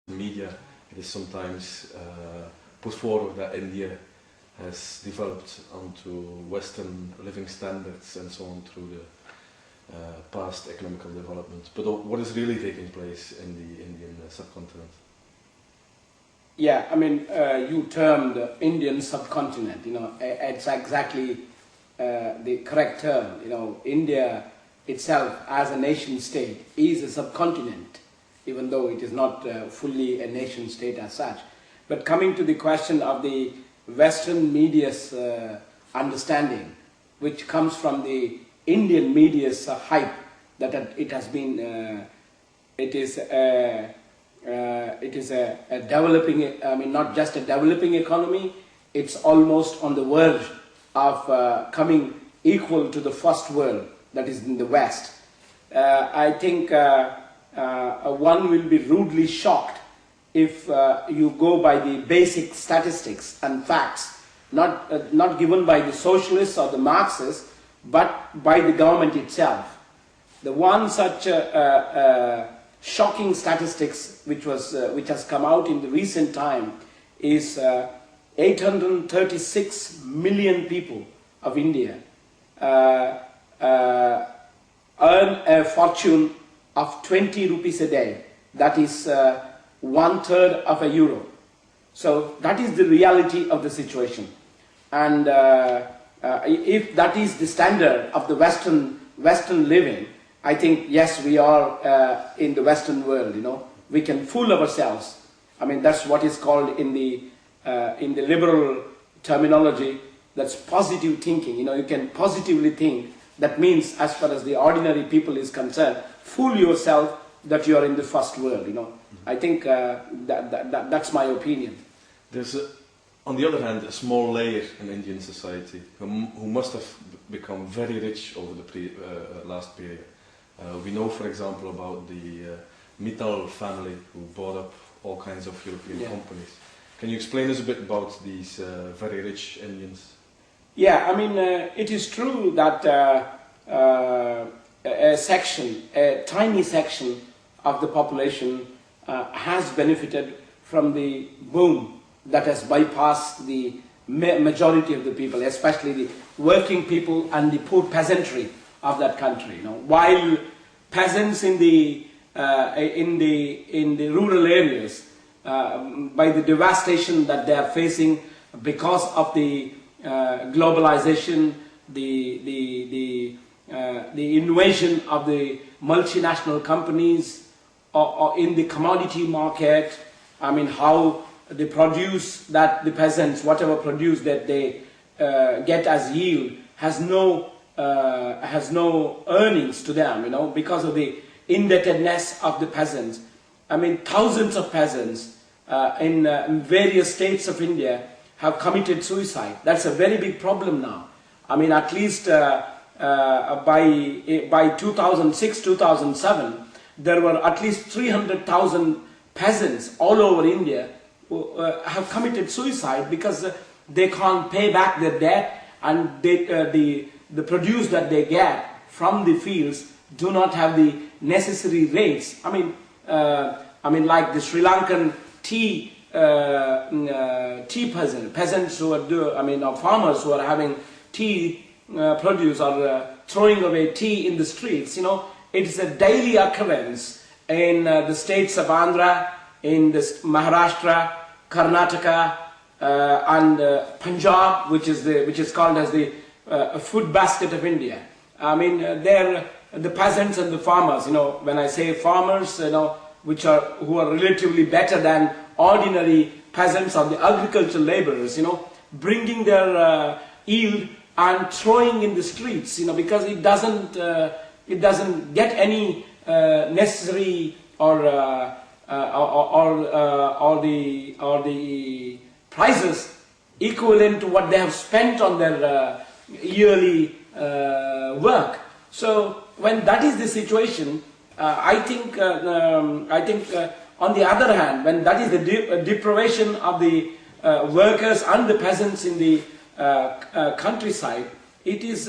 media, it is sometimes put forward that India has developed onto Western living standards and so on through the past economical development. But what is really taking place in the Indian subcontinent? Yeah, I mean, you termed the Indian subcontinent, you know, it's exactly the correct term. You know, India itself as a nation state is a subcontinent, even though it is not fully a nation state as such. But coming to the question of the Western media's understanding, which comes from the Indian media's hype that it has been, it is a developing, I mean, not just a developing economy, it's almost on the verge of coming equal to the first world, that is in the West. I think one will be rudely shocked if you go by the basic statistics and facts, not given by the socialists or the Marxists, but by the government itself. The one such shocking statistics which has come out in the recent time is 836 million people of India earn a fortune of 20 rupees a day. That is 1/3 of a euro. So that is the reality of the situation. And if that is the standard of the Western living, I think, yes, we are in the Western world, you know. We can fool ourselves. I mean, that's what is called in the liberal terminology, that's positive thinking. You know, you can positively think. That means, as far as the ordinary people is concerned, fool yourself that you are in the first world, you know. I think that's my opinion. There's, on the other hand, a small layer in Indian society who must have become very rich over the last period. We know, for example, about the Mittal family who bought up all kinds of European companies. Can you explain us a bit about these very rich Indians? Yeah, I mean, it is true that a tiny section of the population has benefited from the boom that has bypassed the majority of the people, especially the working people and the poor peasantry of that country. You know, while peasants in the rural areas, by the devastation that they are facing because of the globalization, the invasion of the multinational companies or in the commodity market. I mean, how the produce that the peasants, whatever produce that they get as yield, has no earnings to them, you know, because of the indebtedness of the peasants. I mean, thousands of peasants in various states of India have committed suicide. That's a very big problem now. I mean, at least by 2006, 2007, there were at least 300,000 peasants all over India who have committed suicide because they can't pay back their debt, and the produce that they get from the fields do not have the necessary rates. I mean, like the Sri Lankan tea peasants who are farmers who are having tea produce or throwing away tea in the streets. You know, it is a daily occurrence in the states of Andhra, in this Maharashtra, Karnataka, and Punjab, which is called as the food basket of India. I mean, they're the peasants and the farmers. You know, when I say farmers, you know, who are relatively better than ordinary peasants or the agricultural laborers, you know, bringing their yield and throwing in the streets, you know, because it doesn't get any necessary or the prices equivalent to what they have spent on their yearly work. So when that is the situation, I think on the other hand, when that is the deprivation of the workers and the peasants in the countryside, it is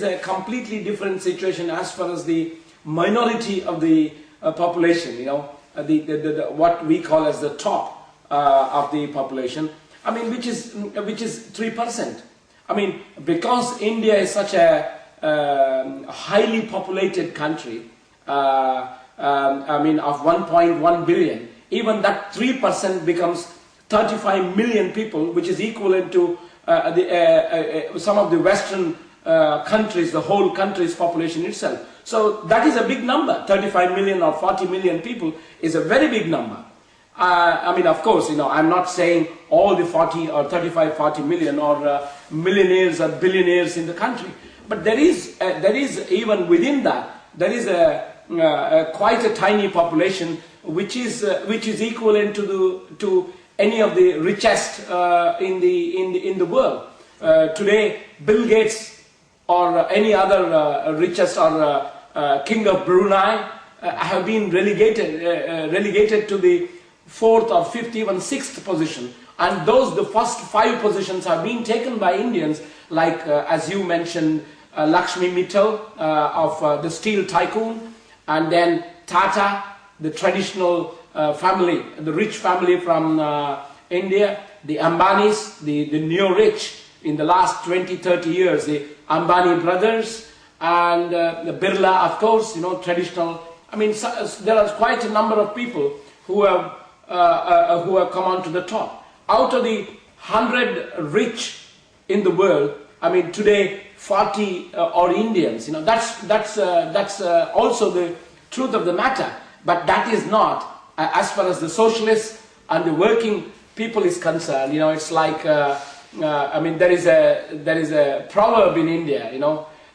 a completely different situation as far as the minority of the population. You know, what we call as the top of the population. I mean, which is 3%. I mean, because India is such a highly populated country, I mean, of 1.1 billion, even that 3% becomes 35 million people, which is equivalent to some of the Western countries, the whole country's population itself. So that is a big number. 35 million or 40 million people is a very big number. I mean, of course, I'm not saying all the 40 or 35, 40 million or millionaires or billionaires in the country, but there is even within that, there is quite a tiny population which is equivalent to any of the richest in the world. Today, Bill Gates or any other richest or king of Brunei have been relegated to the 4th or 5th, even 6th position, and the first 5 positions have been taken by Indians, like as you mentioned, Lakshmi Mittal of the steel tycoon, and then Tata, the traditional family, the rich family from India, the Ambanis, the neo-rich in the last 20-30 years, the Ambani brothers, and the Birla, of course, traditional. I mean, there are quite a number of people who have come onto the top. Out of the 100 rich in the world, I mean, today 40 are Indians. That's also the truth of the matter. But that is not, as far as the socialists and the working people is concerned. It's like, I mean, there is a proverb in India.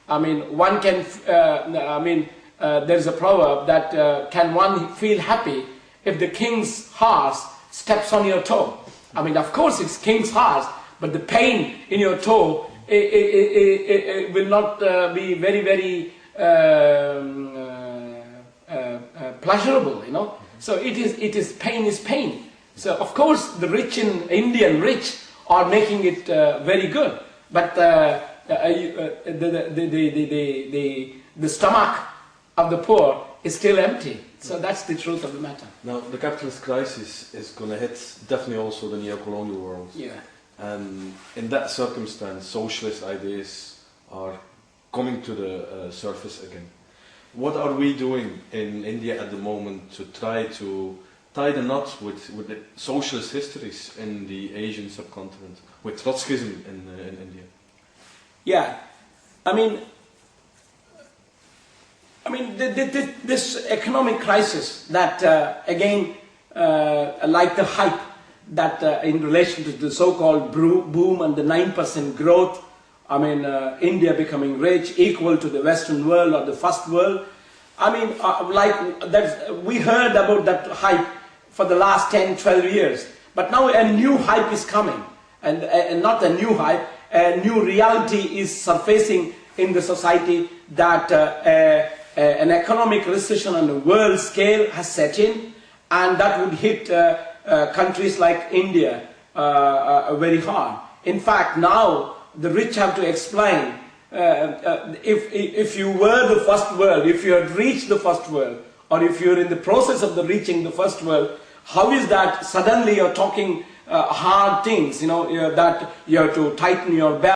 I mean, one can, there is a proverb that can one feel happy if the king's horse steps on your toe. I mean, of course it's king's horse, but the pain in your toe it will not be very, very pleasurable, So it is pain is pain. So of course the Indian rich are making it very good, but the stomach of the poor is still empty. So that's the truth of the matter. Now, the capitalist crisis is going to hit definitely also the neo-colonial world. Yeah. And in that circumstance, socialist ideas are coming to the surface again. What are we doing in India at the moment to try to tie the knot with the socialist histories in the Asian subcontinent, with Trotskyism in India? Yeah, I mean, this economic crisis that, again, like the hype that in relation to the so-called boom and the 9% growth, I mean, India becoming rich, equal to the Western world or the first world. I mean, we heard about that hype for the last 10, 12 years. But now a new hype is coming. And not a new hype, a new reality is surfacing in the society that an economic recession on a world scale has set in, and that would hit countries like India very hard. In fact, now the rich have to explain if you were the first world, if you had reached the first world, or if you're in the process of reaching the first world, how is that suddenly you're talking hard things, that you have to tighten your belt?